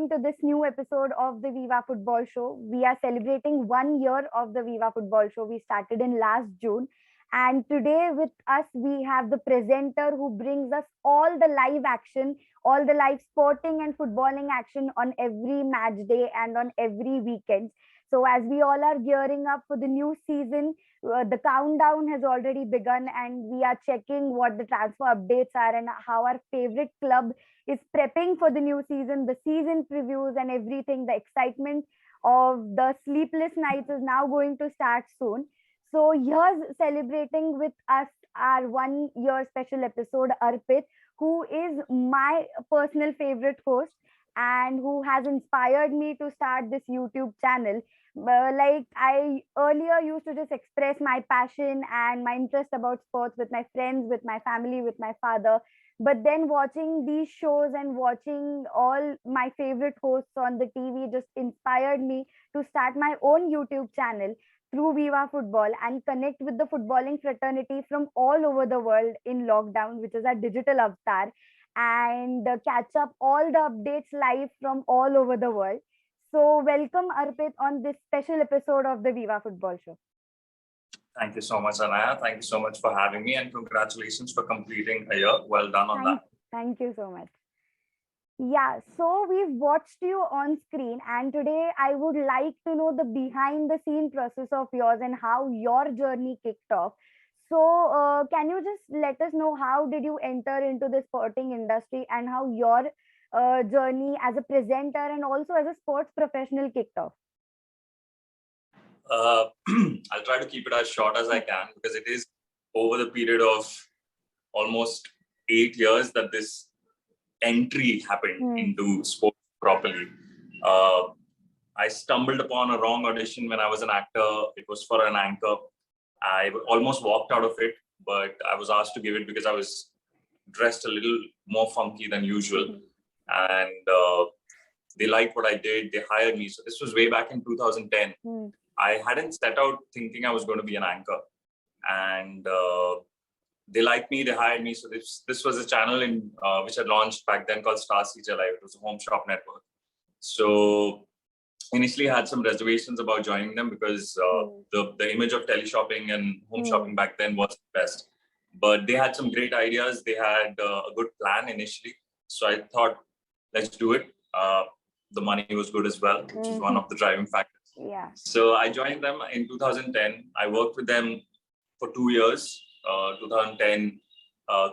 welcome to this new episode of the Viva Football Show. We are celebrating 1 year of the Viva Football Show. We started in last June. And today with us, we have the presenter who brings us all the live action, all the live sporting and footballing action on every match day and on every weekend. So as we all are gearing up for the new season, the countdown has already begun and we are checking what the transfer updates are and how our favorite club is prepping for the new season, the season previews and everything. The excitement of the sleepless nights is now going to start soon. So here's celebrating with us our 1 year special episode, Arpit, who is my personal favorite host and who has inspired me to start this YouTube channel. Like I earlier used to just express my passion and my interest about sports with my friends, with my family, with my father. But then watching these shows and watching all my favorite hosts on the TV just inspired me to start my own YouTube channel through Viva Football and connect with the footballing fraternity from all over the world in lockdown, which is our digital avatar, and catch up all the updates live from all over the world. So welcome Arpit on this special episode of the Viva Football Show. Thank you so much, Anaya. Thank you so much for having me and congratulations for completing a year. Well done on that. Thank you so much. Yeah, so we've watched you on screen and today I would like to know the behind the scene process of yours and how your journey kicked off. So can you just let us know how did you enter into the sporting industry and how your journey as a presenter and also as a sports professional kicked off? I'll try to keep it as short as I can because it is over the period of almost 8 years that this entry happened into sports properly. I stumbled upon a wrong audition when I was an actor. It was for an anchor. I almost walked out of it, but I was asked to give it because I was dressed a little more funky than usual. And they liked what I did. They hired me. So this was way back in 2010. I hadn't set out thinking I was going to be an anchor. And they liked me, they hired me. So this was a channel in which had launched back then called Star CJ Live. It was a home shop network. So initially I had some reservations about joining them because the image of teleshopping and home shopping back then wasn't the best. But they had some great ideas. They had a good plan initially. So I thought, let's do it. The money was good as well, which is one of the driving factors. Yeah. So I joined them in 2010. I worked with them for 2 years. 2010,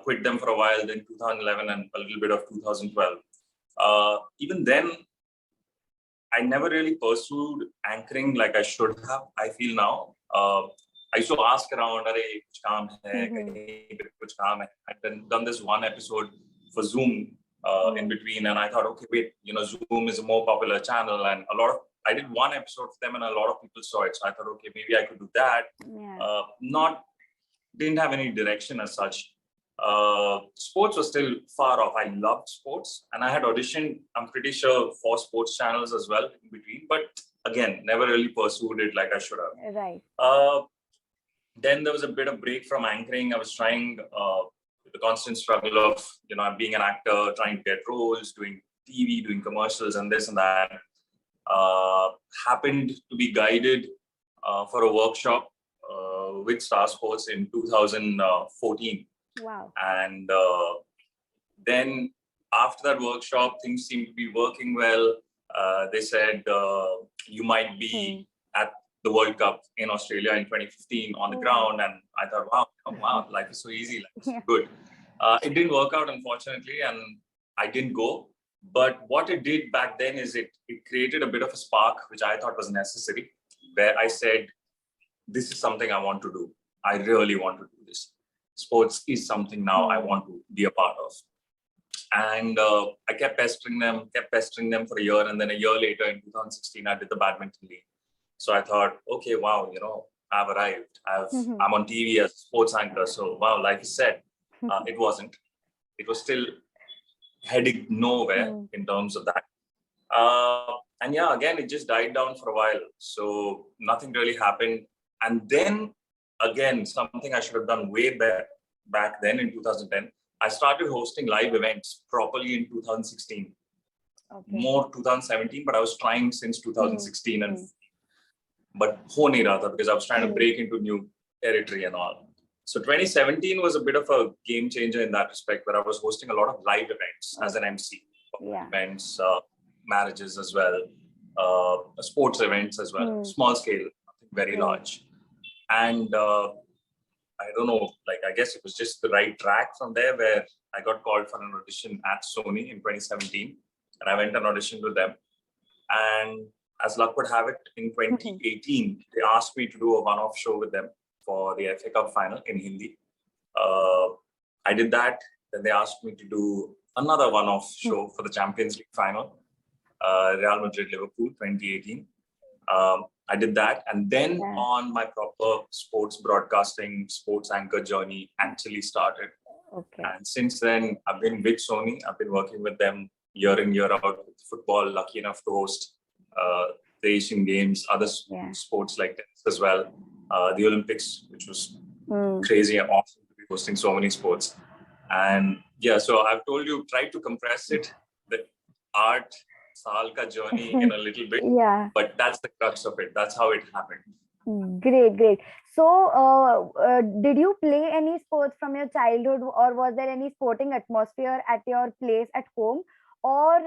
quit them for a while, then 2011 and a little bit of 2012. Even then, I never really pursued anchoring like I should have, I feel now. I used to ask around, kuch kaam hai, kuch kaam hai. I'd done this one episode for Zoom in between and I thought, okay, wait, Zoom is a more popular channel and I did one episode for them and a lot of people saw it. So I thought, okay, maybe I could do that. Yeah. Didn't have any direction as such. Sports was still far off. I loved sports and I had auditioned, I'm pretty sure, for sports channels as well in between. But again, never really pursued it like I should have. Right. Then there was a bit of break from anchoring. I was trying the constant struggle of, being an actor, trying to get roles, doing TV, doing commercials and this and that. Happened to be guided for a workshop with Star Sports in 2014. Wow. And then after that workshop, things seemed to be working well. They said, you might be at the World Cup in Australia in 2015 on the ground. And I thought, wow, life is so easy. Life is so good. It didn't work out, unfortunately, and I didn't go. But what it did back then is it created a bit of a spark, which I thought was necessary, where I said, this is something I want to do. I really want to do this. Sports is something now I want to be a part of. And I kept pestering them for a year. And then a year later in 2016, I did the badminton league. So I thought, okay, wow, I've arrived. I'm on TV as a sports anchor. So wow, life is set. It wasn't. It was still heading nowhere in terms of that. And yeah, again, it just died down for a while. So nothing really happened. And then again, something I should have done way back then in 2010, I started hosting live events properly in 2016. more 2017, but I was trying since 2016 but ho nahi raha tha because I was trying to break into new territory and all. So 2017 was a bit of a game changer in that respect, where I was hosting a lot of live events as an MC, events, marriages as well, sports events as well, small scale, nothing very large. And I don't know, like I guess it was just the right track from there, where I got called for an audition at Sony in 2017, and I went and auditioned with them. And as luck would have it, in 2018, they asked me to do a one-off show with them for the FA Cup final in Hindi. I did that. Then they asked me to do another one-off show for the Champions League final, Real Madrid-Liverpool 2018. I did that. And then on my proper sports broadcasting, sports anchor journey actually started. And since then, I've been with Sony. I've been working with them year in, year out with football, lucky enough to host the Asian Games, other sports like tennis as well, the Olympics, which was crazy and awesome to be hosting so many sports. And so I've told you, try to compress it, the art saal ka journey in a little bit, but that's the crux of it. That's how it happened. Great. So, did you play any sports from your childhood, or was there any sporting atmosphere at your place at home, or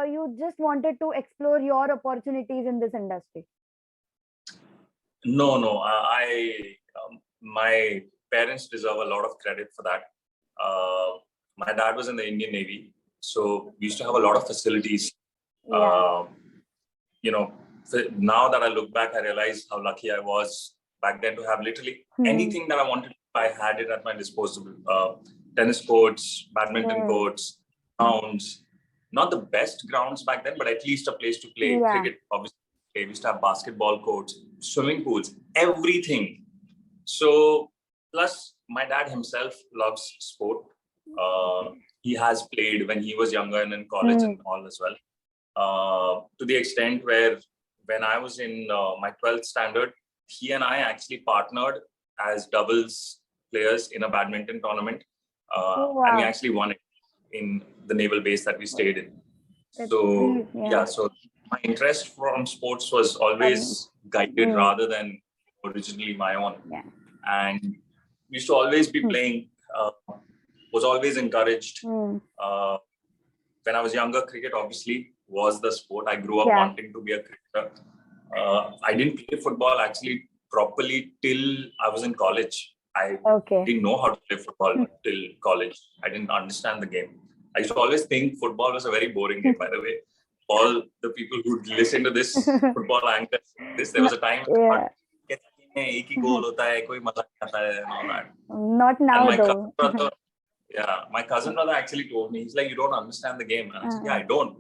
you just wanted to explore your opportunities in this industry? No. My parents deserve a lot of credit for that. My dad was in the Indian Navy, so we used to have a lot of facilities. You know, now that I look back, I realize how lucky I was back then to have literally anything that I wanted. I had it at my disposal. Tennis courts, badminton courts, grounds. Not the best grounds back then, but at least a place to play cricket. Obviously, we used to have basketball courts, swimming pools, everything. So, plus my dad himself loves sport. He has played when he was younger and in college and all as well. To the extent where when I was in my 12th standard, he and I actually partnered as doubles players in a badminton tournament. And we actually won it in the naval base that we stayed in. So my interest from sports was always guided rather than originally my own. And we used to always be playing, was always encouraged. When I was younger, cricket obviously was the sport. I grew up wanting to be a cricketer. I didn't play football actually properly till I was in college. I didn't know how to play football till college. I didn't understand the game. I used to always think football was a very boring game, by the way. All the people who listen to this football anchor, there was a time not now though. My cousin brother actually told me, he's like, you don't understand the game. And I said, I don't.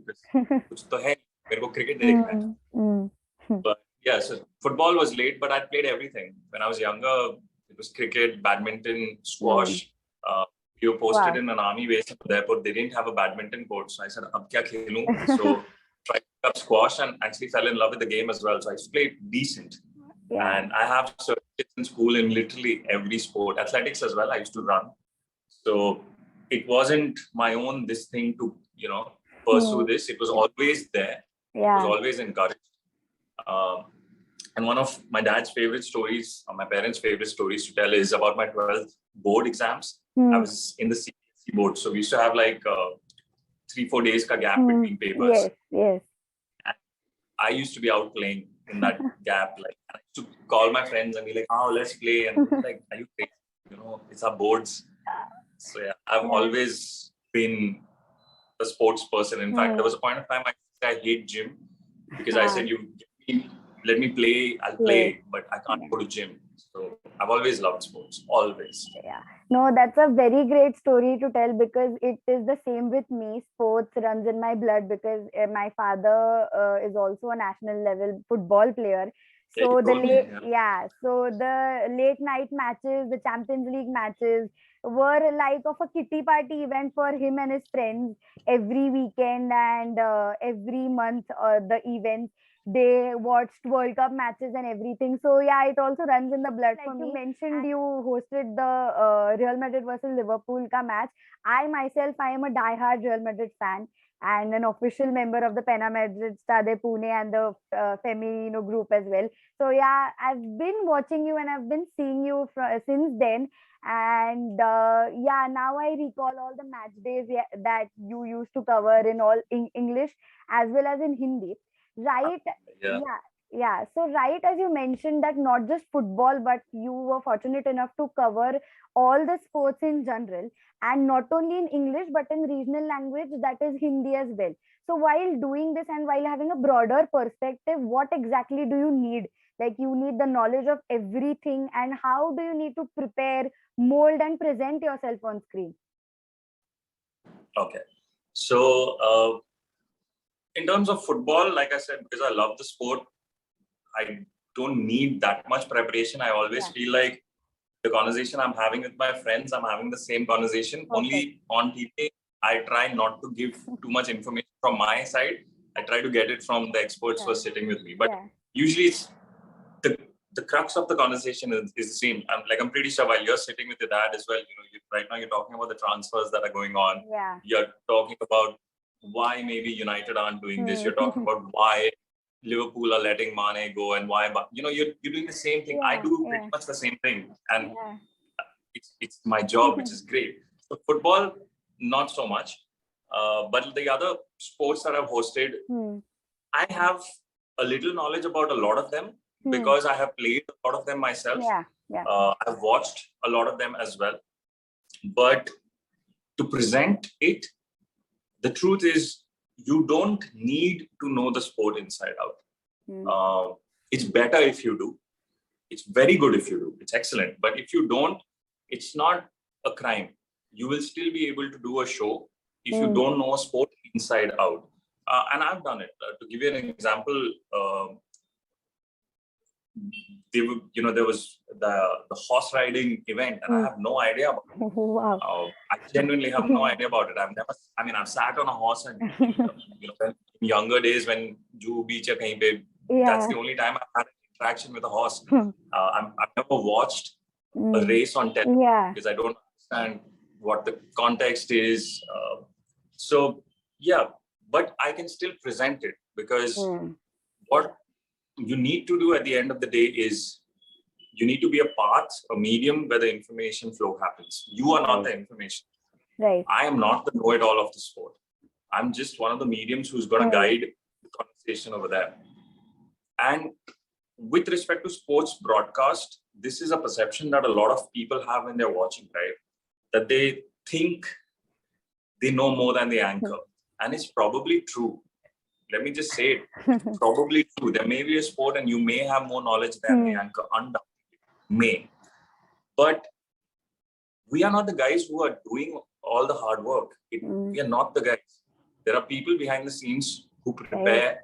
But so football was late, but I played everything. When I was younger, it was cricket, badminton, squash. We were posted in an army base in Udaipur. They didn't have a badminton court. So I said, ab kya khelu? So tried to pick up squash and actually fell in love with the game as well. So I used to play decent. And I have certificates in school in literally every sport. Athletics as well, I used to run. So it wasn't my own this thing to, pursue this. It was always there. It was always encouraged. And one of my dad's favorite stories, or my parents' favorite stories to tell is about my 12th board exams. I was in the CBSE board. So we used to have like 3-4 days ka gap between papers. Yes. And I used to be out playing in that gap. Like, I used to call my friends and be like, oh, let's play. And like, are you crazy? It's our boards. So I've always been a sports person. In fact, there was a point of time I hate gym because I said, let me play, I'll play, but I can't go to gym. So I've always loved sports, always. No, that's a very great story to tell because it is the same with me. Sports runs in my blood because my father is also a national level football player. So the late night matches, the Champions League matches were like of a kitty party event for him and his friends every weekend and every month. The events, they watched World Cup matches and everything. So it also runs in the blood for me. You mentioned you hosted the Real Madrid versus Liverpool ka match. I myself, I am a diehard Real Madrid fan and an official member of the Pena Madridista de Pune and the Femino group as well. So yeah, I've been watching you and I've been seeing you since then. And yeah, now I recall all the match days that you used to cover in all in English as well as in Hindi, right? Yeah. Yeah. So right as you mentioned that not just football, but you were fortunate enough to cover all the sports in general, and not only in English but in regional language, that is Hindi as well. So while doing this and while having a broader perspective, what exactly do you need? Like you need the knowledge of everything, and how do you need to prepare, mold, and present yourself on screen? Okay. So in terms of football, like I said, because I love the sport, I don't need that much preparation. I always feel like the conversation I'm having with my friends, I'm having the same conversation. Only on TV, I try not to give too much information from my side. I try to get it from the experts who are sitting with me. But usually it's the crux of the conversation is the same. I'm pretty sure while you're sitting with your dad as well, right now you're talking about the transfers that are going on. Yeah. You're talking about why maybe United aren't doing this. You're talking about why Liverpool are letting Mane go and why, you're doing the same thing. I do pretty much the same thing. And it's my job, which is great. So football, not so much. But the other sports that I've hosted, I have a little knowledge about a lot of them because I have played a lot of them myself. I've watched a lot of them as well. But to present it, the truth is you don't need to know the sport inside out. It's better if you do. It's very good if you do. It's excellent. But if you don't, it's not a crime. You will still be able to do a show if you don't know a sport inside out. And I've done it. To give you an example, there was the horse riding event, and I have no idea about it. Wow. I genuinely have no idea about it. I've sat on a horse, and in younger days when Juhu Beach or kahin pe, that's the only time I've had an interaction with a horse. I've never watched a race on television because I don't understand what the context is. But I can still present it because what you need to do at the end of the day is you need to be a path, a medium where the information flow happens. You are not the information. Right. I am not the know-it-all of the sport. I'm just one of the mediums who's going to guide the conversation over there. And with respect to sports broadcast, this is a perception that a lot of people have when they're watching, right? That they think they know more than the anchor. And it's probably true. Let me just say it. It's probably true. There may be a sport and you may have more knowledge than the anchor. Undoubtedly. May. But we are not the guys who are doing all the hard work. We are not the guys. There are people behind the scenes who prepare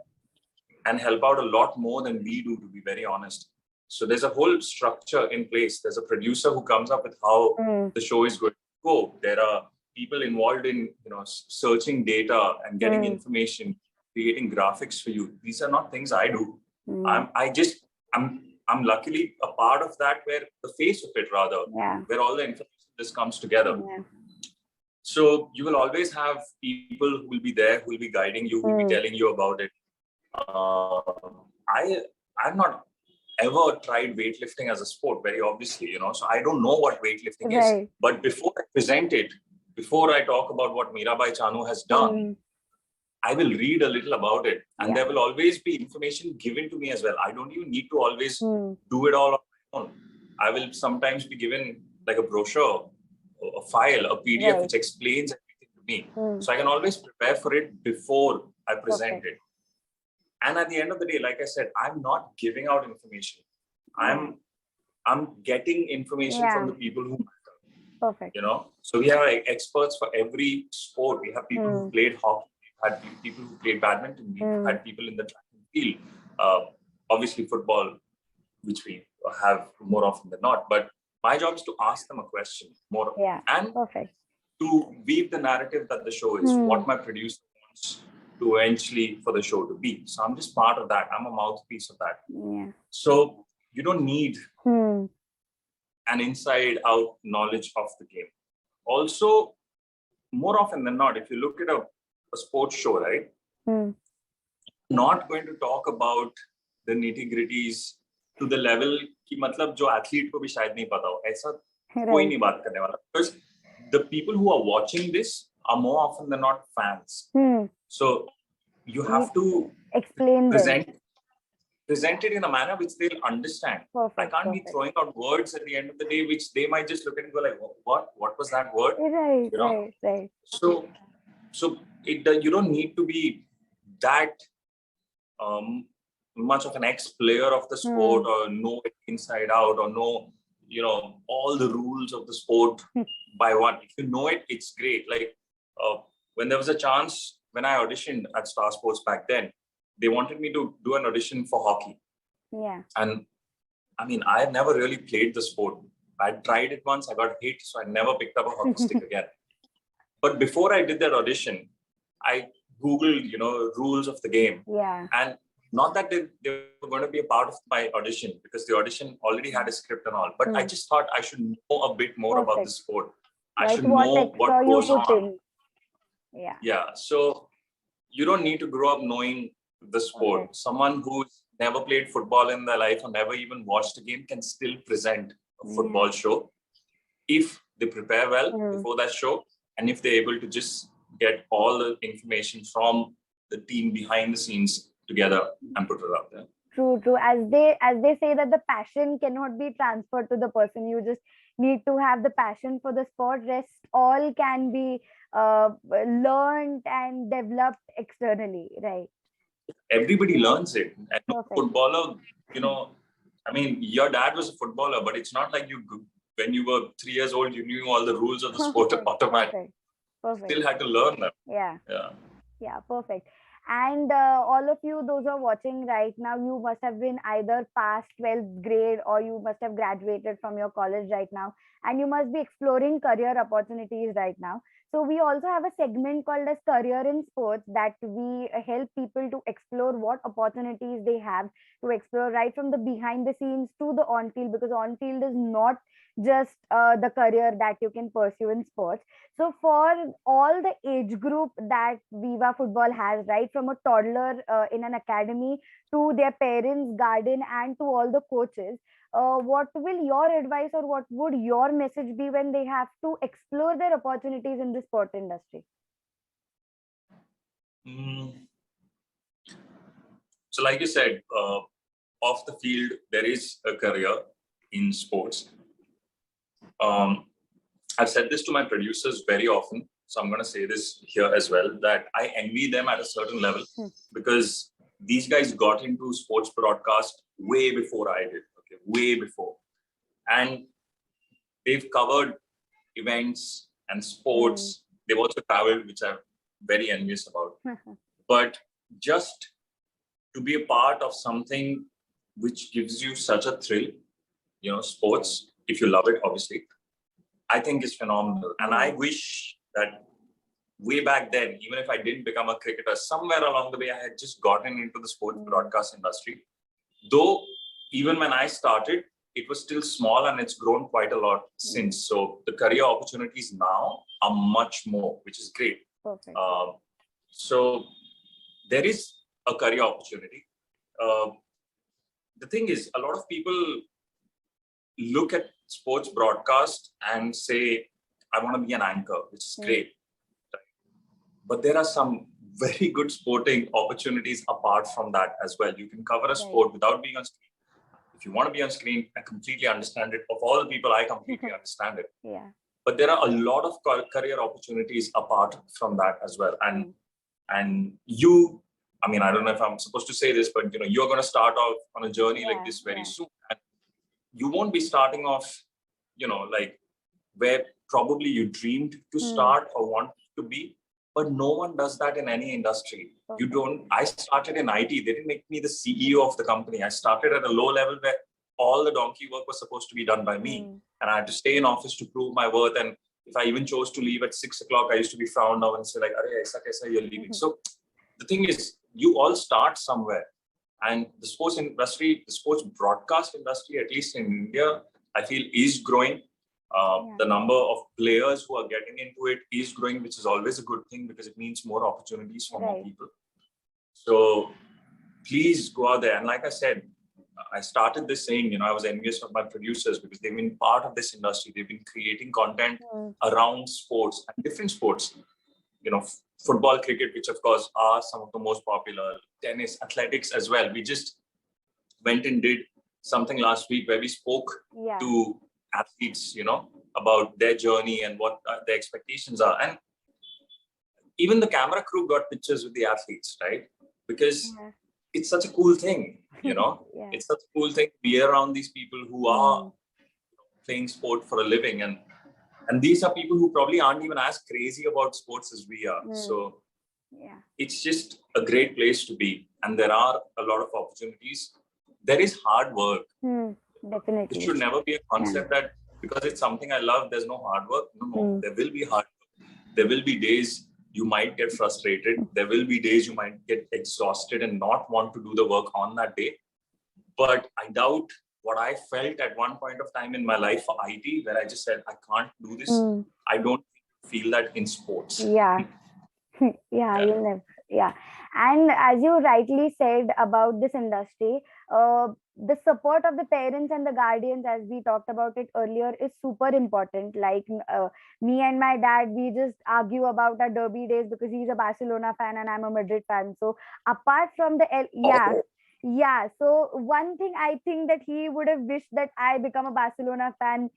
and help out a lot more than we do, to be very honest. So there's a whole structure in place. There's a producer who comes up with how the show is going to go. There are people involved in searching data and getting information, creating graphics for you. These are not things I do. I'm luckily a part of that, where the face of it rather, where all the information just comes together. So you will always have people who will be there, who will be guiding you, who will be telling you about it. I've not ever tried weightlifting as a sport, very obviously, so I don't know what weightlifting is. But before I present it, before I talk about what Mirabai Chanu has done, I will read a little about it, and there will always be information given to me as well. I don't even need to always do it all on my own. I will sometimes be given like a brochure, a file, a PDF which explains everything to me. So I can always prepare for it before I present it. And at the end of the day, like I said, I'm not giving out information. I'm getting information from the people who matter. Perfect. So we have experts for every sport. We have people who played hockey. Had people who played badminton, we had people in the track and field. Obviously football, which we have more often than not. But my job is to ask them a question more and to weave the narrative that the show is, what my producer wants to eventually for the show to be. So I'm just part of that. I'm a mouthpiece of that. So you don't need an inside out knowledge of the game. Also, more often than not, if you look at a sports show, right, not going to talk about the nitty-gritties to the level कि मतलब जो athlete को भी शायद नहीं पता हो, ऐसा कोई नहीं बात करने वाला. Because the people who are watching this are more often than not fans. So you have to present it in a manner which they'll understand. I can't be throwing out words at the end of the day which they might just look at and go like, what was that word? Right. So you don't need to be that much of an ex-player of the sport or know it inside out or know, all the rules of the sport by one. If you know it, it's great. Like when there was a chance, when I auditioned at Star Sports back then, they wanted me to do an audition for hockey. Yeah. And I mean, I had never really played the sport. I tried it once, I got hit, so I never picked up a hockey stick again. But before I did that audition, I Googled, rules of the game. Yeah. And not that they were going to be a part of my audition, because the audition already had a script and all. But I just thought I should know a bit more about the sport. I should know what goes on. Yeah. So you don't need to grow up knowing the sport. Okay. Someone who's never played football in their life or never even watched a game can still present a football show if they prepare well before that show, and if they're able to just get all the information from the team behind the scenes together and put it out there. True. As they say that the passion cannot be transferred to the person. You just need to have the passion for the sport. Rest all can be learned and developed externally, right? Everybody learns it. And no footballer, I mean, your dad was a footballer, but it's not like when you were 3 years old, you knew all the rules of the sport automatically. Perfect. Still had to learn them. Yeah, perfect. And all of you, those who are watching right now, you must have been either past 12th grade or you must have graduated from your college right now, and you must be exploring career opportunities right now. So we also have a segment called as Career in Sports, that we help people to explore what opportunities they have to explore right from the behind the scenes to the on field, because on field is not just the career that you can pursue in sports. So for all the age group that Viva Football has, right from a toddler in an academy to their parents, guardian, and to all the coaches, what will your advice or what would your message be when they have to explore their opportunities in the sport industry? So like you said, off the field, there is a career in sports. I've said this to my producers very often, so I'm going to say this here as well, that I envy them at a certain level because these guys got into sports broadcast way before I did, way before. And they've covered events and sports. They've also traveled, which I'm very envious about. But just to be a part of something which gives you such a thrill, sports, if you love it, obviously, I think is phenomenal. And I wish that way back then, even if I didn't become a cricketer, somewhere along the way, I had just gotten into the sports broadcast industry. Though, even when I started, it was still small and it's grown quite a lot since. So the career opportunities now are much more, which is great. So there is a career opportunity. The thing is, a lot of people look at sports broadcast and say, I want to be an anchor, which is great. But there are some very good sporting opportunities apart from that as well. You can cover a sport without being on screen. If you want to be on screen, I completely understand it. Of all the people, I completely understand it. But there are a lot of career opportunities apart from that as well. And you, I mean, I don't know if I'm supposed to say this, but you're going to start off on a journey like this very soon. And you won't be starting off, like where probably you dreamed to start or want to be. But no one does that in any industry. I started in IT. They didn't make me the CEO of the company. I started at a low level where all the donkey work was supposed to be done by me. And I had to stay in office to prove my worth. And if I even chose to leave at 6 o'clock, I used to be frowned on and say like, "Arey, aisa kaisa you're leaving." So the thing is, you all start somewhere. And the sports industry, the sports broadcast industry, at least in India, I feel is growing. The number of players who are getting into it is growing, which is always a good thing because it means more opportunities for more people. So please go out there. And like I said, I started this saying, I was envious of my producers because they've been part of this industry. They've been creating content around sports and different sports. Football, cricket, which of course are some of the most popular, tennis, athletics as well. We just went and did something last week where we spoke to athletes, about their journey and what their expectations are. And even the camera crew got pictures with the athletes, right? Because it's such a cool thing, It's such a cool thing to be around these people who are playing sport for a living. And these are people who probably aren't even as crazy about sports as we are. So it's just a great place to be. And there are a lot of opportunities. There is hard work. Definitely. It should never be a concept that because it's something I love, there's no hard work. No. There will be hard work. There will be days you might get frustrated. There will be days you might get exhausted and not want to do the work on that day. But I doubt what I felt at one point of time in my life for IT, where I just said, I can't do this. I don't feel that in sports. You'll never. And as you rightly said about this industry, the support of the parents and the guardians, as we talked about it earlier, is super important. Like me and my dad, we just argue about our derby days because he's a Barcelona fan and I'm a Madrid fan. So apart from the so one thing I think that he would have wished that I become a Barcelona fan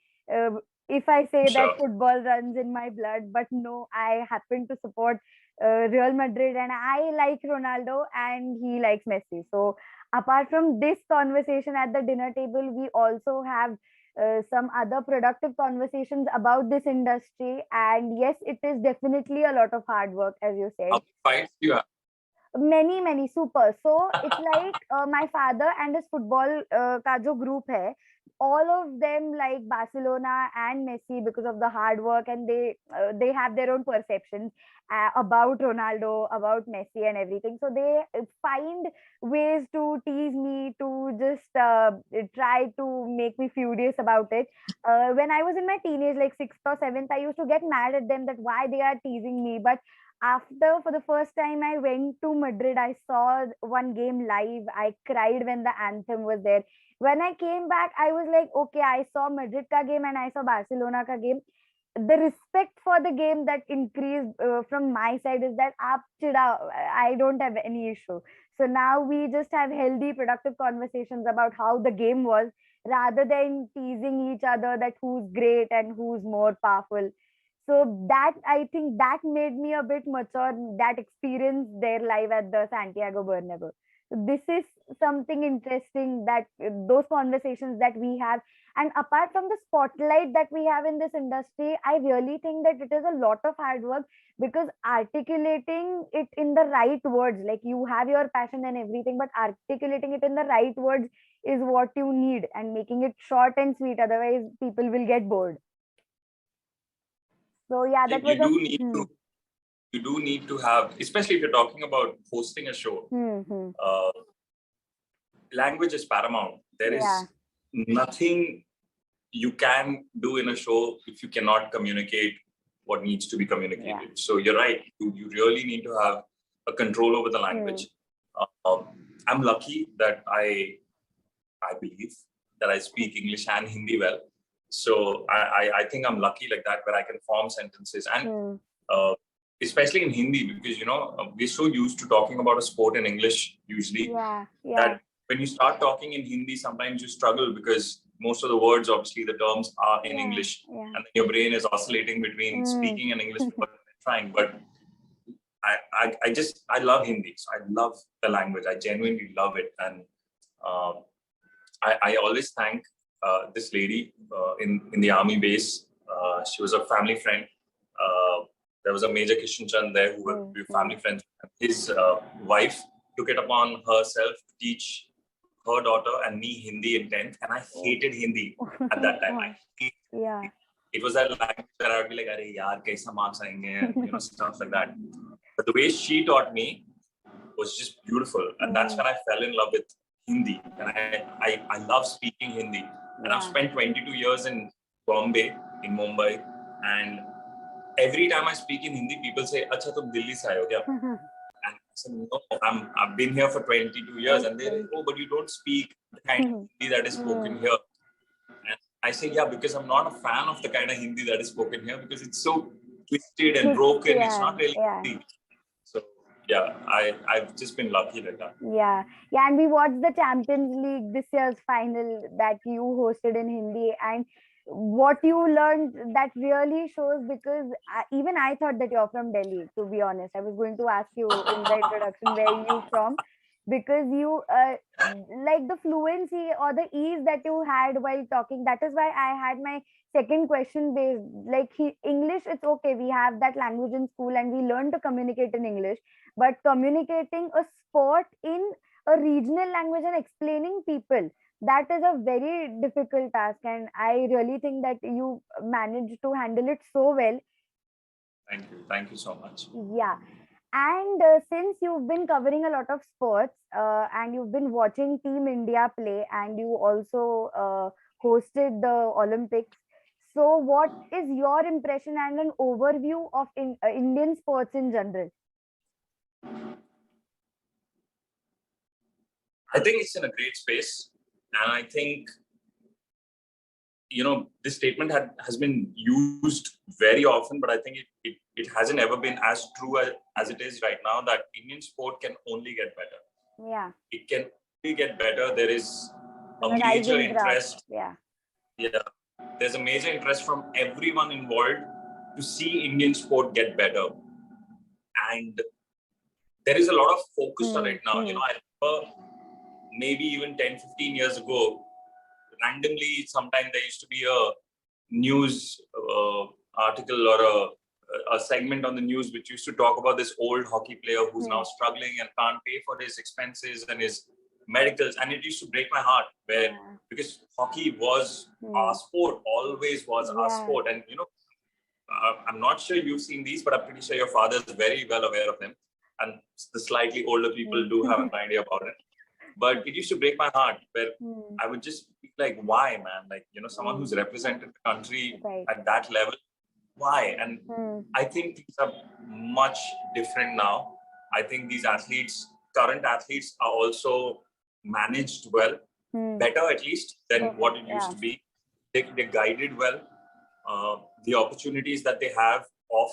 if I say that football runs in my blood, but no, I happen to support Real Madrid and I like Ronaldo and he likes Messi. So apart from this conversation at the dinner table, we also have some other productive conversations about this industry. And yes, it is definitely a lot of hard work, as you said. How many fights do you have? Many super. So it's like my father and his football ka jo group hai, all of them like Barcelona and Messi because of the hard work, and they have their own perceptions about Ronaldo, about Messi and everything. So they find ways to tease me, to just try to make me furious about it. When I was in my teenage, like 6th or 7th, I used to get mad at them that why they are teasing me. But for the first time I went to Madrid, I saw one game live. I cried when the anthem was there. When I came back, I was like, okay, I saw Madrid ka game and I saw Barcelona ka game. The respect for the game that increased from my side is that I don't have any issue. So now we just have healthy, productive conversations about how the game was, rather than teasing each other that who's great and who's more powerful. So that, I think that made me a bit mature, that experience their live at the Santiago Bernabeu. So this is something interesting, that those conversations that we have. And apart from the spotlight that we have in this industry, I really think that it is a lot of hard work, because articulating it in the right words, like you have your passion and everything, but articulating it in the right words is what you need, and making it short and sweet. Otherwise, people will get bored. So yeah, that was you do need to have, especially if you're talking about hosting a show, language is paramount. There is nothing you can do in a show if you cannot communicate what needs to be communicated. So you're right. You really need to have a control over the language. I'm lucky that I believe that I speak English and Hindi well. So I think I'm lucky like that, where I can form sentences, and especially in Hindi, because we're so used to talking about a sport in English usually that when you start talking in Hindi, sometimes you struggle because most of the words, obviously the terms are in English, and then your brain is oscillating between speaking and English and trying. But I love Hindi. So I love the language. I genuinely love it, and I always thank this lady in the army base. She was a family friend. There was a Major Kishan Chand there who were family friends. His wife took it upon herself to teach her daughter and me Hindi in 10th, and I hated Hindi at that time. It was that language that I would be like, "Arey yaar, kaisa marks aayenge?" Stuff like that. But the way she taught me was just beautiful, and that's when I fell in love with Hindi, and I love speaking Hindi. And I've spent 22 years in Bombay, in Mumbai, and every time I speak in Hindi, people say, "Acha, tum Delhi se aaye ho kya?" And I said, "No, I've been here for 22 years." And they're like, "Oh, but you don't speak the kind of Hindi that is spoken here." And I say, "Yeah, because I'm not a fan of the kind of Hindi that is spoken here, because it's so twisted and broken. It's not really Hindi." So yeah, I've just been lucky like that. Yeah, and we watched the Champions League this year's final that you hosted in Hindi, and what you learned, that really shows, because even I thought that you're from Delhi, to be honest. I was going to ask you in the introduction where you from, because you like the fluency or the ease that you had while talking. That is why I had my second question based, like English, it's okay, we have that language in school and we learn to communicate in English, but communicating a sport in a regional language and explaining people, that is a very difficult task, and I really think that you managed to handle it so well. Thank you so much. Yeah, and since you've been covering a lot of sports, and you've been watching Team India play, and you also hosted the Olympics, so what is your impression and an overview of Indian sports in general? I think it's in a great space, and I think, this statement has been used very often, but I think it hasn't ever been as true as it is right now, that Indian sport can only get better. Yeah. It can only get better. There is a The major rising graph. interest. Yeah. There's a major interest from everyone involved to see Indian sport get better. And there is a lot of focus on it now. I remember maybe even 10, 15 years ago, randomly, sometimes there used to be a news article or a segment on the news which used to talk about this old hockey player who's now struggling and can't pay for his expenses and his medicals. And it used to break my heart, because hockey was our sport, always was our sport. And, I'm not sure you've seen these, but I'm pretty sure your father is very well aware of them. And the slightly older people do have an idea about it. But it used to break my heart, where I would just be like, why, man? Like, someone who's represented the country at that level, why? And I think things are much different now. I think these current athletes are also managed well, better at least than what it used to be. They're guided well. The opportunities that they have off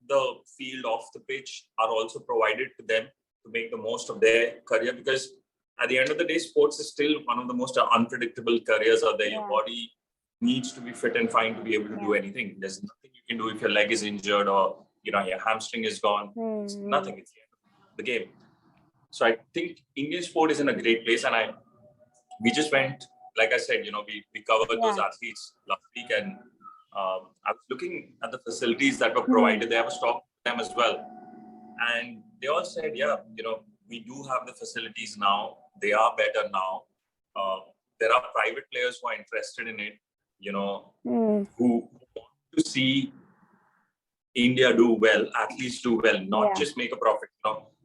the field, off the pitch, are also provided to them to make the most of their career, because at the end of the day, sports is still one of the most unpredictable careers out there. Your body needs to be fit and fine to be able to do anything. There's nothing you can do if your leg is injured or your hamstring is gone. It's nothing. It's the end of the game. So I think Indian sport is in a great place, and we just went, like I said, we covered those athletes last week, and I was looking at the facilities that were provided. They have a stock for them as well, and they all said, we do have the facilities now. They are better now. There are private players who are interested in it, who want to see India do well, athletes do well, not just make a profit.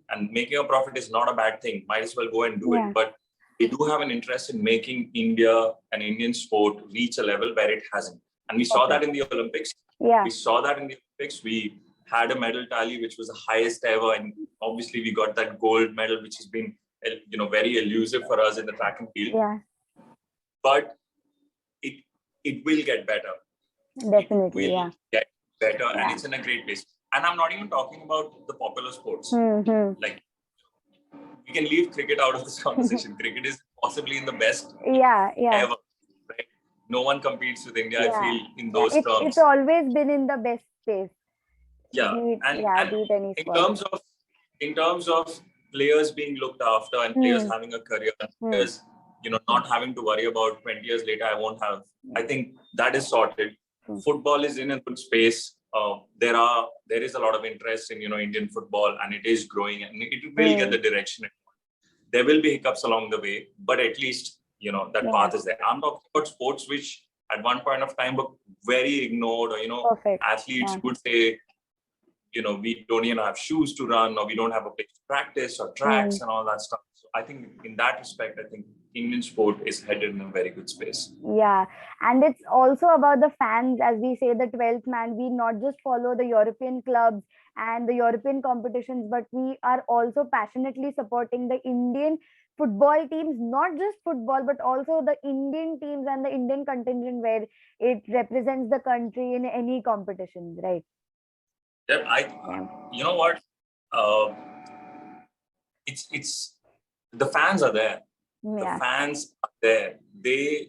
And making a profit is not a bad thing. Might as well go and do it. But they do have an interest in making India and Indian sport reach a level where it hasn't. And we saw that in the Olympics. We saw that in the Olympics. We had a medal tally which was the highest ever, and obviously we got that gold medal, which has been very elusive for us in the track and field. But it will get better. Definitely, it will get better, and it's in a great place. And I'm not even talking about the popular sports. Like, we can leave cricket out of this conversation. Cricket is possibly in the best ever. Right? No one competes with India, I feel, in those terms. It's always been in the best space. And in terms of players being looked after and players having a career, players, not having to worry about 20 years later, I think that is sorted. Football is in a good space. There is a lot of interest in, Indian football, and it is growing, and it will get the direction. There will be hiccups along the way, but at least, that path is there. I'm talking about sports which at one point of time were very ignored, or, athletes would say, we don't even have shoes to run, or we don't have a place to practice or tracks and all that stuff. So I think in that respect, I think Indian sport is headed in a very good space. Yeah, and it's also about the fans, as we say, the 12th man. We not just follow the European clubs and the European competitions, but we are also passionately supporting the Indian football teams, not just football, but also the Indian teams and the Indian contingent where it represents the country in any competitions, right? Yep, you know what? Uh, it's the fans are there. The fans are there. They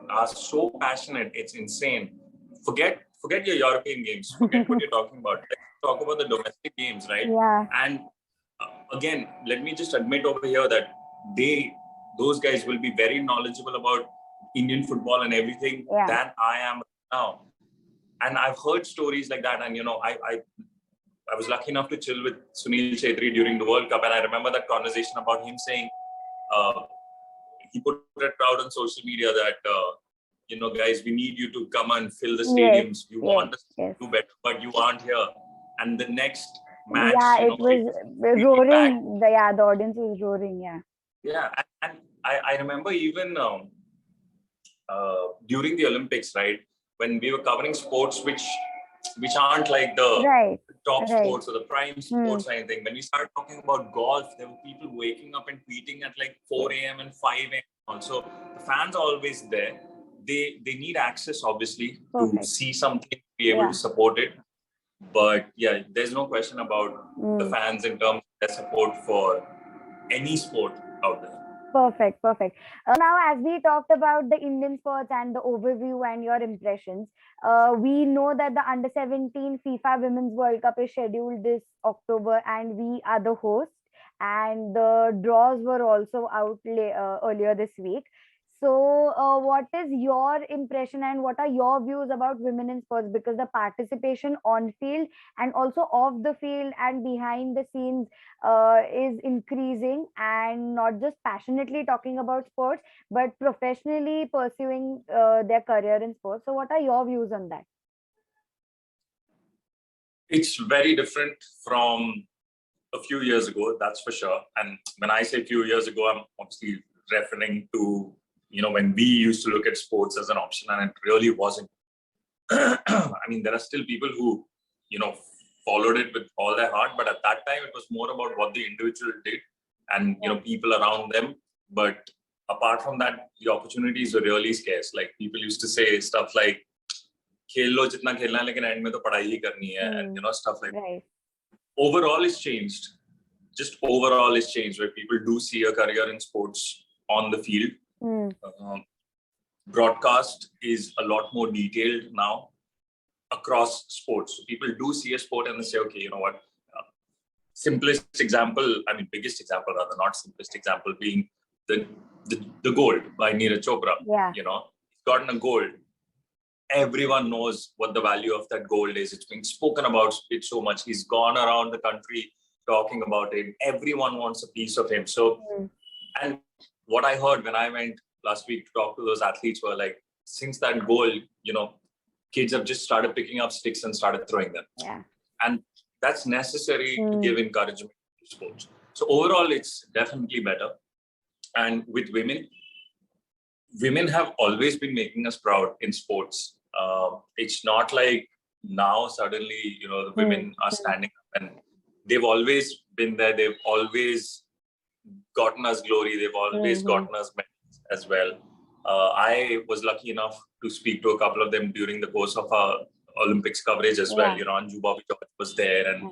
are so passionate. It's insane. Forget your European games. Forget what you're talking about. Let's talk about the domestic games, right? Yeah. And again, let me just admit over here that those guys will be very knowledgeable about Indian football and everything than I am now. And I've heard stories like that. And I was lucky enough to chill with Sunil Chhetri during the World Cup, and I remember that conversation about him saying he put it out on social media that guys, we need you to come and fill the stadiums. You want us to do better, but you aren't here. And the next match, it was roaring. The audience was roaring. Yeah, and I remember even during the Olympics, right, when we were covering sports which aren't like the top sports or the prime sports or anything. When we started talking about golf, there were people waking up and tweeting at like 4 a.m. and 5 a.m. Also, the fans are always there. They need access, obviously, to see something, be able to support it. But yeah, there's no question about the fans in terms of their support for any sport out there. Perfect. Now, as we talked about the Indian sports and the overview and your impressions, we know that the Under-17 FIFA Women's World Cup is scheduled this October, and we are the host. And the draws were also out earlier this week. So, what is your impression and what are your views about women in sports? Because the participation on field and also off the field and behind the scenes is increasing, and not just passionately talking about sports, but professionally pursuing their career in sports. So, what are your views on that? It's very different from a few years ago, that's for sure. And when I say few years ago, I'm obviously referring to when we used to look at sports as an option, and it really wasn't. I mean, there are still people who, followed it with all their heart, but at that time, it was more about what the individual did and, people around them. But apart from that, the opportunities were really scarce. Like, people used to say stuff like, "Khel lo jitna khelna hai, lekin end mein to padhai hi karni hai," and, stuff like that. Overall, it's changed. Just overall, it's changed, where people do see a career in sports on the field. Broadcast is a lot more detailed now across sports. So people do see a sport and they say, okay, you know what? Biggest example rather, not simplest example, being the gold by Neeraj Chopra. He's gotten a gold. Everyone knows what the value of that gold is. It's been spoken about it so much. He's gone around the country talking about it. Everyone wants a piece of him. So, and what I heard when I went last week to talk to those athletes were like, since that goal, kids have just started picking up sticks and started throwing them. And that's necessary to give encouragement to sports. So overall, it's definitely better. And with women have always been making us proud in sports. It's not like now suddenly, the women are standing up, and they've always been there. They've always gotten us glory. They've always gotten us medals as well. I was lucky enough to speak to a couple of them during the course of our Olympics coverage as well. Anju Bobby George was there, and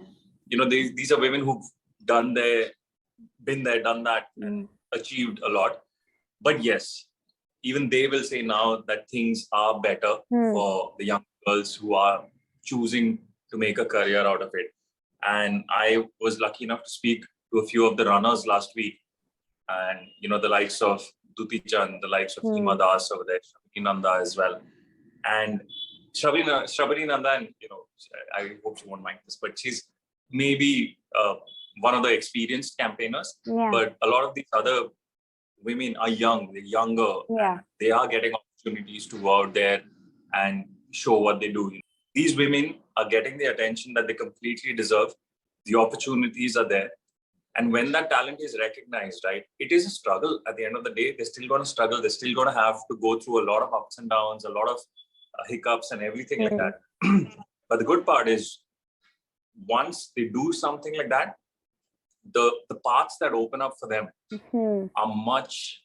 these are women who've been there, done that, and achieved a lot. But yes, even they will say now that things are better for the young girls who are choosing to make a career out of it. And I was lucky enough to speak to a few of the runners last week, and the likes of Duti Chand, the likes of Hima Das over there, Shabari Nanda as well. And Shabari Nanda, and I hope she won't mind this, but she's maybe one of the experienced campaigners. But a lot of these other women are young, they're younger. They are getting opportunities to go out there and show what they do. These women are getting the attention that they completely deserve. The opportunities are there. And when that talent is recognized, right, it is a struggle. At the end of the day, they're still going to struggle. They're still going to have to go through a lot of ups and downs, a lot of hiccups and everything like that. But the good part is, once they do something like that, the paths that open up for them are much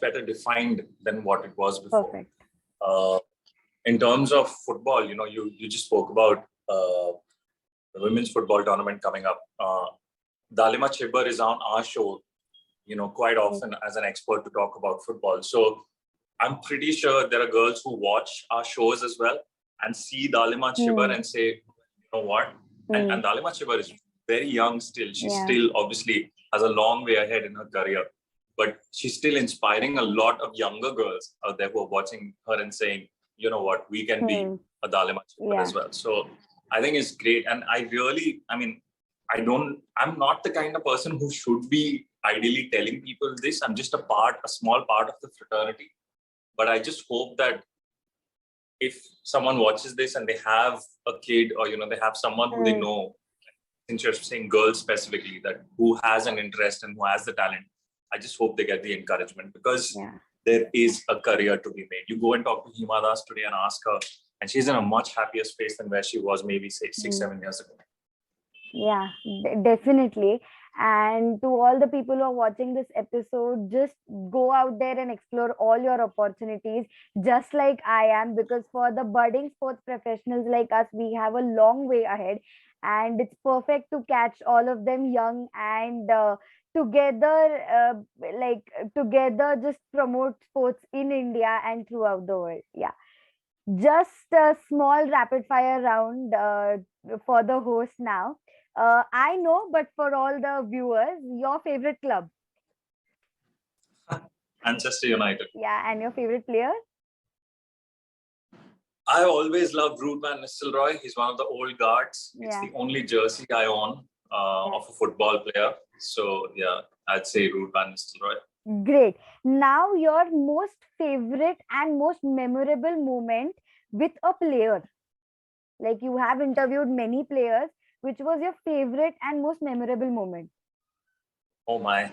better defined than what it was before. Perfect. In terms of football, you just spoke about the women's football tournament coming up. Dalima Chibber is on our show, quite often as an expert to talk about football. So I'm pretty sure there are girls who watch our shows as well and see Dalima Chibber and say, you know what? And Dalima Chibber is very young still. She still obviously has a long way ahead in her career, but she's still inspiring a lot of younger girls out there who are watching her and saying, you know what, we can be a Dalima Chibber as well. So I think it's great. And I'm not the kind of person who should be ideally telling people this. I'm just a small part of the fraternity. But I just hope that if someone watches this and they have a kid or, they have someone who they know, since you're saying girls specifically, that who has an interest and who has the talent, I just hope they get the encouragement, because there is a career to be made. You go and talk to Hima Das today and ask her, and she's in a much happier space than where she was maybe, say, 6-7 years ago. Yeah, definitely. And to all the people who are watching this episode, just go out there and explore all your opportunities, just like I am, because for the budding sports professionals like us, we have a long way ahead, and it's perfect to catch all of them young and together just promote sports in India and throughout the world. Yeah. Just a small rapid fire round for the host now. I know, but for all the viewers, your favorite club? Manchester United. Yeah, and your favorite player? I always loved Ruud van Nistelrooy. He's one of the old guards. It's the only jersey I own of a football player. So, yeah, I'd say Ruud van Nistelrooy. Great. Now, your most favorite and most memorable moment with a player. Like, you have interviewed many players. Which was your favorite and most memorable moment? Oh, my.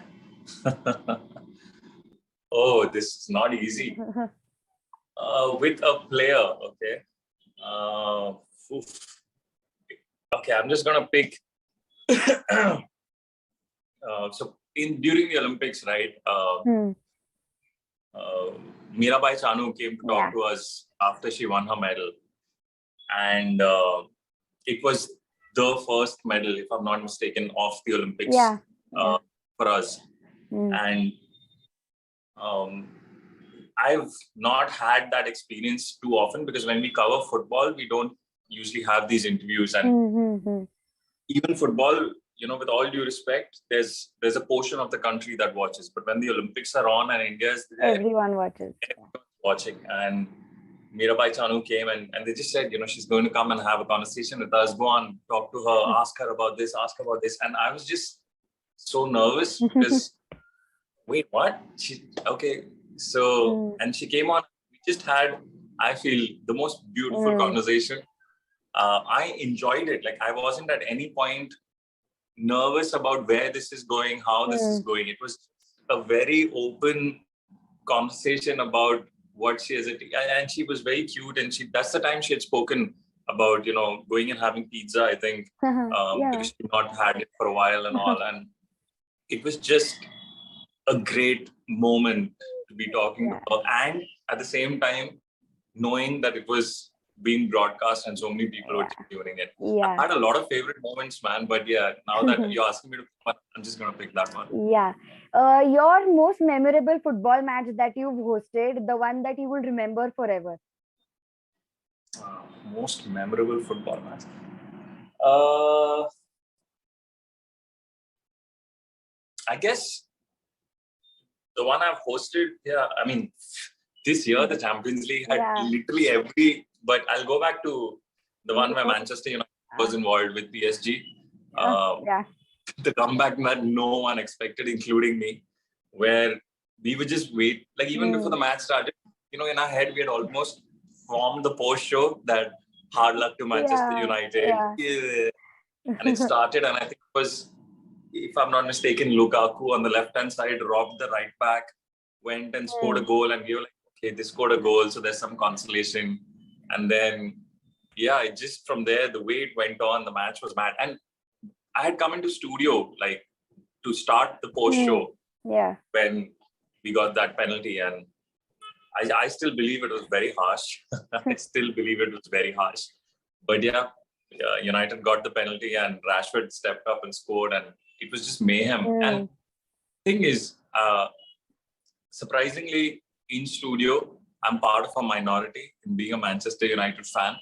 Oh, this is not easy. With a player, okay. Okay, I'm just going to pick. During the Olympics, right, Mirabai Chanu came to talk to us after she won her medal. And it was the first medal, if I'm not mistaken, of the Olympics for us. And I've not had that experience too often, because when we cover football, we don't usually have these interviews. And even football, with all due respect, there's a portion of the country that watches. But when the Olympics are on and India is there, everyone watches. Everyone's watching. And Mirabai Chanu came and they just said, she's going to come and have a conversation with us. Go on, talk to her, ask her about this, ask her about this. And I was just so nervous because, wait, what? And she came on. We just had, I feel, the most beautiful conversation. I enjoyed it. Like, I wasn't at any point nervous about where this is going, how this is going. It was a very open conversation about what she is, and she was very cute, and that's the time she had spoken about going and having pizza, I think, because she'd not had it for a while and all. And it was just a great moment to be talking to her, and at the same time knowing that it was being broadcast and so many people were tuning it. I had a lot of favorite moments, man, but now that you're asking me to pick one, I'm just going to pick that one. Your most memorable football match that you've hosted, the one that you will remember forever? Most memorable football match? I guess the one I've hosted, this year, the Champions League had literally but I'll go back to the one where Manchester United was involved with PSG. The comeback that no one expected, including me, where we would just wait. Like, even before the match started, in our head, we had almost formed the post-show that hard luck to Manchester United. And it started, and I think it was if I'm not mistaken, Lukaku on the left-hand side robbed the right back, went and scored a goal, and we were like, okay, they scored a goal, so there's some consolation. And then, yeah, it just from there, the way it went on, the match was mad. And I had come into studio like to start the post show when we got that penalty, and I still believe it was very harsh. I still believe it was very harsh. But yeah, United got the penalty and Rashford stepped up and scored, and it was just mayhem. And the thing is, surprisingly, in studio, I'm part of a minority in being a Manchester United fan.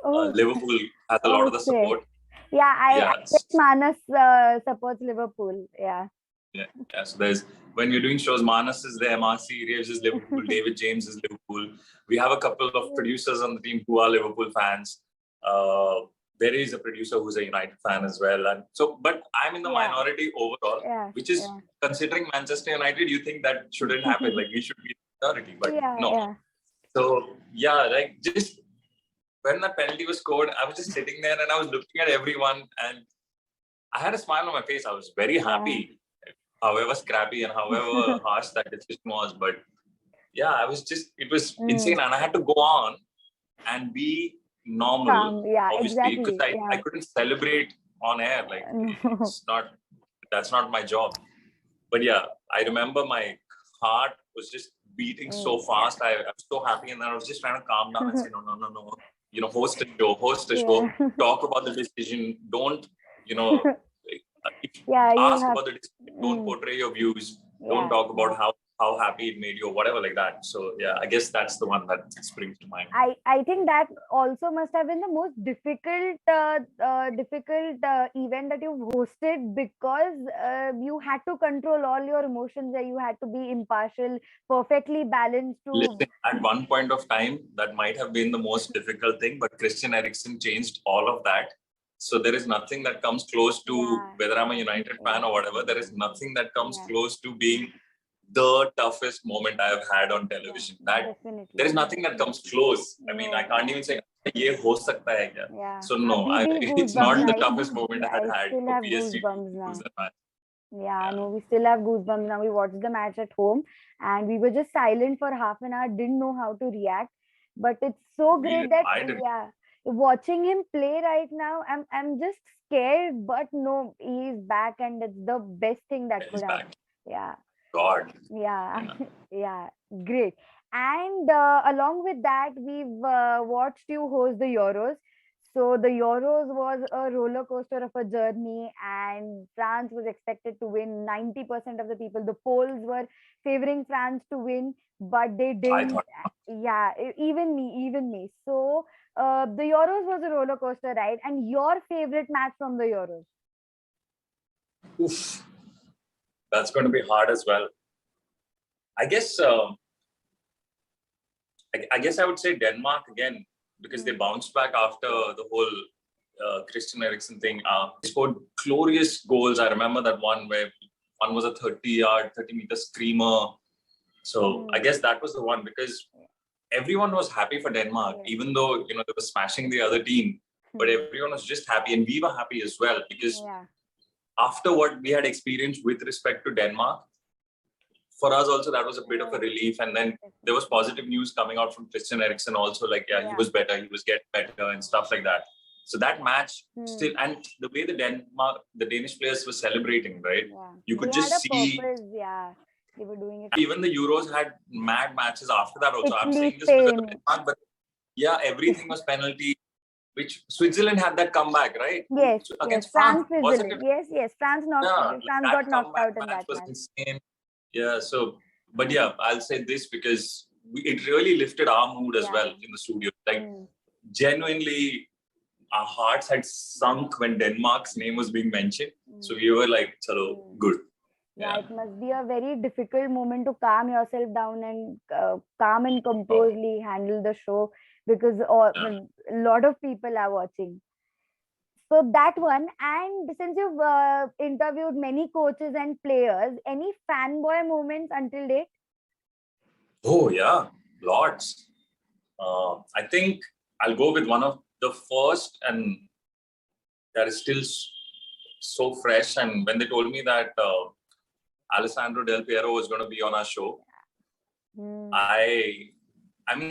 Liverpool has a lot of the support. Yeah, I guess Manas supports Liverpool. Yeah. So there's, when we're doing shows, Manas is there, Marcy Reeves is Liverpool, David James is Liverpool. We have a couple of producers on the team who are Liverpool fans. There is a producer who's a United fan as well. And so, but I'm in the minority overall, which is considering Manchester United, you think that shouldn't happen. Like we should be the minority, but no. So yeah, like just when that penalty was scored, I was just sitting there and I was looking at everyone and I had a smile on my face. I was very happy. However scrappy and however harsh that decision was. But yeah, I was just, it was insane. And I had to go on and be normal, obviously, because I couldn't celebrate on air. Like, it's not, that's not my job. But yeah, I remember my heart was just beating so fast. I was so happy. And then I was just trying to calm down and say, no. You know, host a show, talk about the decision. Don't, you know, ask about the decision. Don't portray your views. Don't talk about how happy it made you or whatever like that. So yeah, I guess that's the one that springs to mind. I think that also must have been the most difficult event that you've hosted, because you had to control all your emotions there. You had to be impartial, perfectly balanced. Listen, at one point of time, that might have been the most difficult thing, but Christian Eriksen changed all of that. So there is nothing that comes close to, whether I'm a United fan or whatever, there is nothing that comes close to being the toughest moment I have had on television. That there is nothing that comes close. I mean, I can't even say ye ho sakta hai kya. So no, it's not the toughest moment I had for PSG. No, we still have goosebumps now. We watched the match at home and we were just silent for half an hour, didn't know how to react. But it's so great that watching him play right now, I'm just scared, but no, he's back and it's the best thing that could happen. God. Great. And along with that, we've watched you host the Euros. So the Euros was a roller coaster of a journey, and France was expected to win. 90% of the people, the polls were favoring France to win, but they didn't. Even me. So the Euros was a roller coaster ride. And your favorite match from the Euros? Oof. That's going to be hard as well. I guess I would say Denmark again, because they bounced back after the whole Christian Eriksen thing. They scored glorious goals. I remember that one where one was a 30-meter screamer. So I guess that was the one, because everyone was happy for Denmark, even though, you know, they were smashing the other team. But everyone was just happy, and we were happy as well, because after what we had experienced with respect to Denmark, for us also that was a bit of a relief. And then there was positive news coming out from Christian Eriksen also, like he was better, he was getting better and stuff like that. So that match still, and the way the Danish players were celebrating, right? You could just see. They were doing it. Even the Euros had mad matches after that also. I'm saying this because of Denmark, but everything was penalty. Which Switzerland had that comeback, right? Yes, against France. Yes. France got knocked out in that match. Insane. Yeah, so, but I'll say this because it really lifted our mood as well in the studio. Like, genuinely, our hearts had sunk when Denmark's name was being mentioned. So we were like, chalo, good. It must be a very difficult moment to calm yourself down and calm and composedly handle the show, because a lot of people are watching. So that one. And since you've interviewed many coaches and players, any fanboy moments until date? Oh yeah, lots. I think I'll go with one of the first, and that is still so fresh. And when they told me that Alessandro Del Piero was going to be on our show, I'm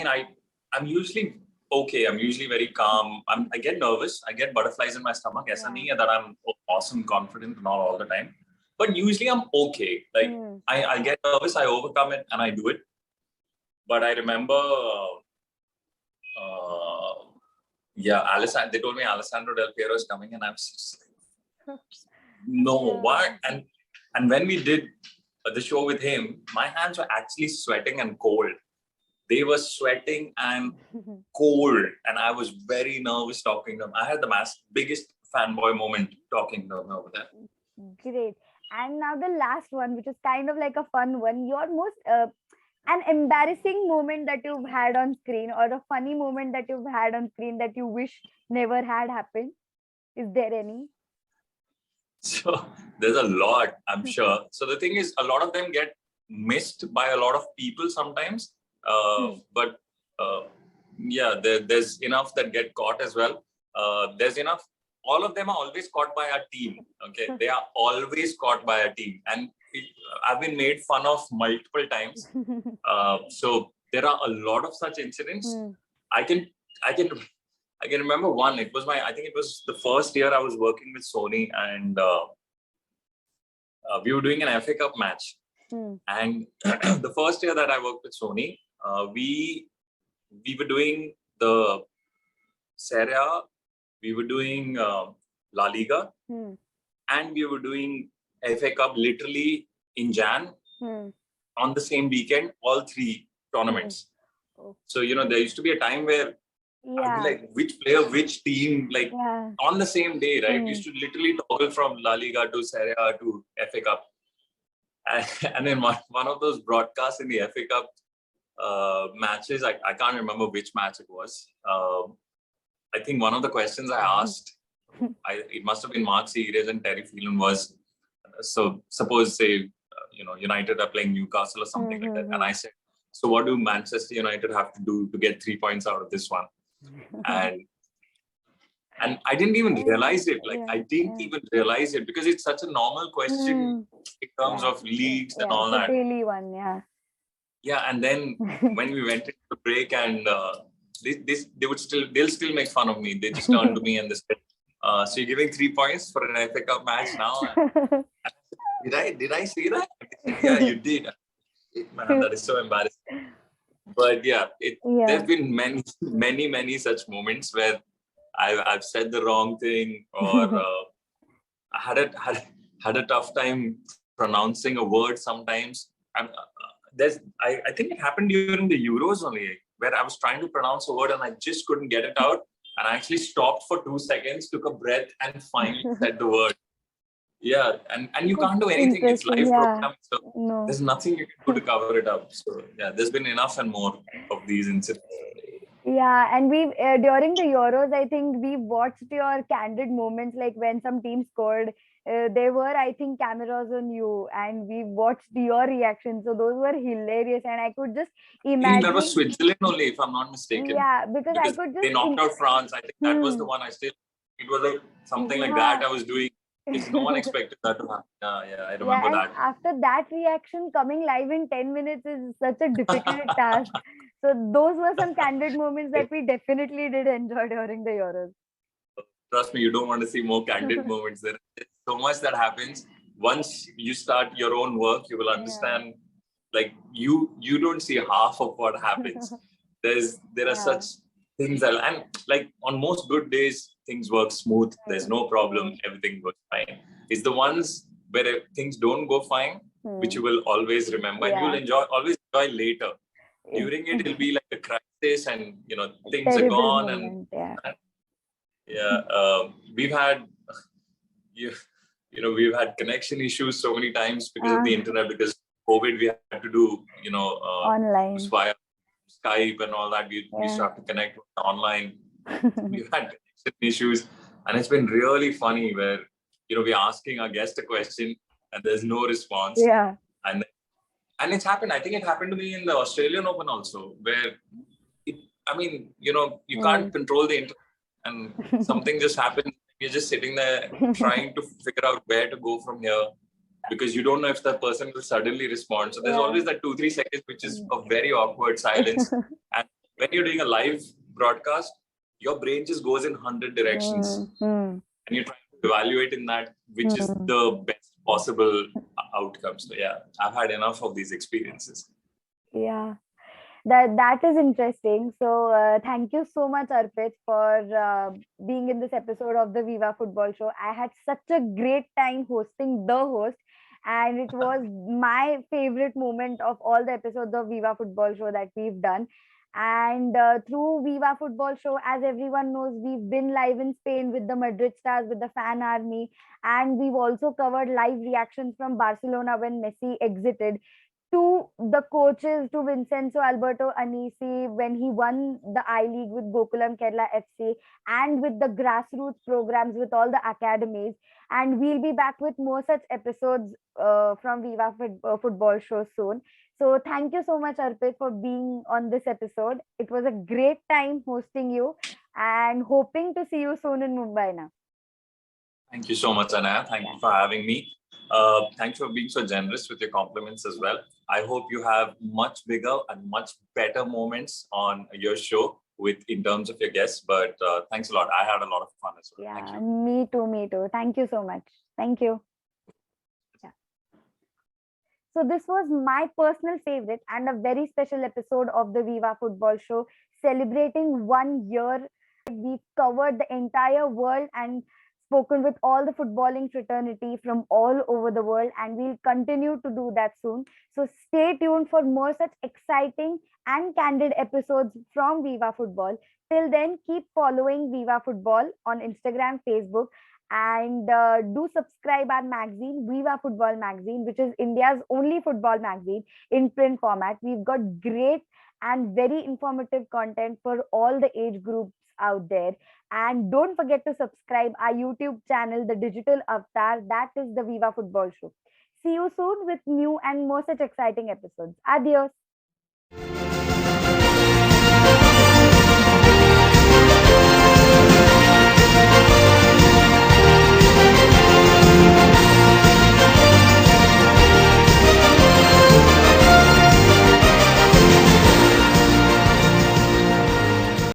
usually okay. I'm usually very calm. I get nervous. I get butterflies in my stomach. Aisa nahi hai that I'm awesome, confident and all the time. But usually I'm okay. Like I get nervous, I overcome it and I do it. But I remember, they told me Alessandro Del Piero is coming, and I was just like, no, what? And when we did the show with him, my hands were actually sweating and cold. They were sweating and cold, and I was very nervous talking to him. I had the biggest fanboy moment talking to him over there. Great. And now the last one, which is kind of like a fun one. Your most an embarrassing moment that you've had on screen, or a funny moment that you've had on screen that you wish never had happened. Is there any? So there's a lot, I'm sure. So the thing is, a lot of them get missed by a lot of people sometimes. But there's enough that get caught as well. There's enough. All of them are always caught by our team. Okay, they are always caught by our team, and I've been made fun of multiple times. So there are a lot of such incidents. I can remember one. I think it was the first year I was working with Sony, and we were doing an FA Cup match. And the first year that I worked with Sony, we were doing the Serie A, we were doing La Liga, and we were doing FA Cup literally in Jan on the same weekend, all three tournaments. So, there used to be a time where I'd be like, which player, which team, like on the same day, right? We used to literally toggle from La Liga to Serie A to FA Cup. And then one of those broadcasts in the FA Cup matches, I can't remember which match it was. I think one of the questions I asked, it must have been Mark Series and Terry Phelan, was, so suppose say, United are playing Newcastle or something like that. And I said, so what do Manchester United have to do to get 3 points out of this one? And I didn't even realize it. I didn't even realize it because it's such a normal question in terms of leagues and all that. Daily one, Yeah, and then when we went into the break, and they'll still make fun of me. They just turned to me and they said, "So you're giving 3 points for an FA Cup match now?" Did I say that? Yeah, you did. Man, that is so embarrassing. But there's been many such moments where I've said the wrong thing, or I had a tough time pronouncing a word sometimes. I think it happened during the Euros only, where I was trying to pronounce a word and I just couldn't get it out. And I actually stopped for 2 seconds, took a breath, and finally said the word. Yeah, and you can't do anything. It's live program, so there's nothing you can do to cover it up. So there's been enough and more of these incidents. Yeah, and we during the Euros, I think we watched your candid moments, like when some team scored. There were, I think, cameras on you, and we watched your reactions. So those were hilarious, and I could just imagine. I think that was Switzerland only, if I'm not mistaken. Yeah, because I could just. They knocked out France. I think that was the one. It was something like that I was doing. No one expected that to happen. Yeah, I remember that. After that reaction, coming live in 10 minutes is such a difficult task. So those were some candid moments that we definitely did enjoy during the Euros. Trust me, you don't want to see more candid moments. There's so much that happens. Once you start your own work, you will understand. Like you don't see half of what happens. There are such things that, and like on most good days, things work smooth. There's no problem. Everything goes fine. It's the ones where things don't go fine, which you will always remember, and you'll always enjoy later. During it, it'll be like a crisis, and things are gone, moment, we've had we've had connection issues so many times because of the internet, because COVID we had to do online via Skype and all that. We used to have to connect online. We've had connection issues, and it's been really funny where we're asking our guest a question and there's no response. And it's happened. I think it happened to me in the Australian Open also, where you can't control the internet, and something just happened. you're just sitting there trying to figure out where to go from here, because you don't know if that person will suddenly respond. So there's always that 2-3 seconds, which is a very awkward silence. And when you're doing a live broadcast, your brain just goes in 100 directions. And you're trying to evaluate in that, which is the best possible outcome. So yeah, I've had enough of these experiences. Yeah. That is interesting. So thank you so much, Arpit, for being in this episode of the Viva Football Show. I had such a great time hosting the host, and it was my favorite moment of all the episodes of Viva Football Show that we've done. And through Viva Football Show, as everyone knows, we've been live in Spain with the Madridistas, with the fan army, and we've also covered live reactions from Barcelona when Messi exited, to the coaches, to Vincenzo Alberto Anisi when he won the I League with Gokulam Kerala FC, and with the grassroots programs with all the academies. And we'll be back with more such episodes from Viva Football Show soon. So thank you so much, Arpit, for being on this episode. It was a great time hosting you, and hoping to see you soon in Mumbai now. Thank you so much, Anaya. Thank you for having me. Thanks for being so generous with your compliments as well. I hope you have much bigger and much better moments on your show in terms of your guests. But thanks a lot. I had a lot of fun as well. Yeah, Thank you. me too, me too. Thank you so much. Thank you. Yeah. So this was my personal favorite and a very special episode of the Viva Football Show, celebrating 1 year. We've covered the entire world and spoken with all the footballing fraternity from all over the world, and we'll continue to do that soon. So stay tuned for more such exciting and candid episodes from Viva Football. Till then, keep following Viva Football on Instagram, Facebook, and do subscribe our magazine, Viva Football Magazine, which is India's only football magazine in print format. We've got great and very informative content for all the age groups out there. And don't forget to subscribe our YouTube channel, The Digital Avatar. That is the Viva Football Show. See you soon with new and more such exciting episodes. Adios.